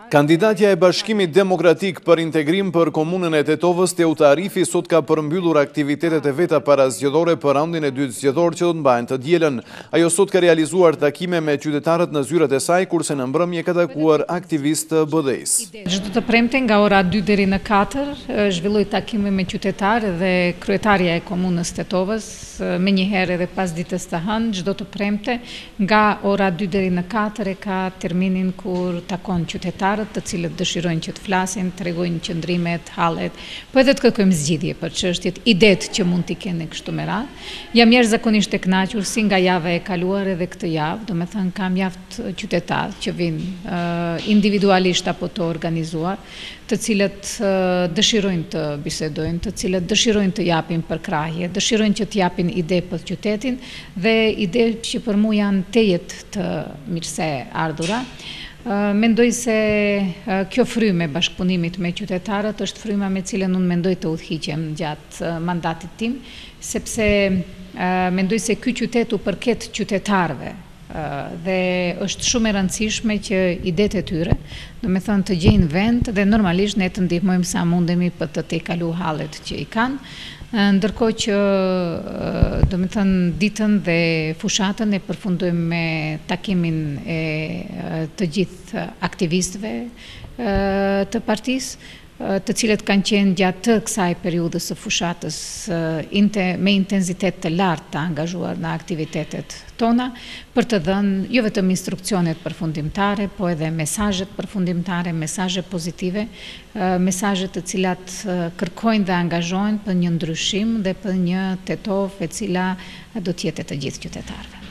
Kandidatja e Bashkimit Demokratik për Integrim për Komunën e Tetovës, Teuta Arifi, sot ka përmbyllur aktivitetet e veta parazgjedhore për raundin e dytë zgjedhor që do të mbajnë të dielën. Ajo sot ka realizuar takime me qytetarët në zyrat e saj, kurse në mbrëmje ka takuar aktivistë BDI-s. Çdo të premte nga ora 2 deri në 4 zhvilloi takime me qytetarë dhe kryetarja e Komunës Tetovës, menjëherë edhe pas ditës të hënë, çdo të premte nga ora 2 deri në 4 ka terminin kur takon qytetarët të cilët dëshirojnë që të flasin, të tregojnë qëndrimet, hallet, po edhe të kërkojmë zgjidhje për çështjet, idetë që mund t'i keni kështu me radhë. Jam jashtëzakonisht e kënaqur si nga java e kaluar edhe këtë javë, domethënë kam javë qytetarë që vinë individualisht apo të organizuar, të cilët dëshirojnë të bisedojnë, të cilët dëshirojnë të japin përkrahje, dëshirojnë që të japin ide për qytetin dhe ide që për mua janë tejet të mirëse ardhura. Mendoj se kjo frymë e bashkëpunimit me qytetarët është fryma me cilën unë mendoj të udhëhiqem gjatë mandatit tim, sepse mendoj se ky qytet u përket qytetarëve dhe është shumë e rëndësishme që idetë e tyre, do me thënë të gjejnë vend dhe normalisht ne të ndihmojmë sa mundemi për të tejkalu hallet që i kanë. Ndërkohë që do me thënë ditën dhe fushatën e përfundojmë me takimin e të gjithë aktivistëve të partisë, të cilët kanë qenë gjatë të kësaj periudhës së fushatës me intensitet të lartë të angazhuar në aktivitetet tona, për të dhënë jo vetëm instruksionet përfundimtare, po edhe mesazhet përfundimtare, mesazhe pozitive, mesazhe të cilat kërkojnë dhe angazhojnë për një ndryshim dhe për një Tetovë e cila do të jetë të gjithë qytetarëve.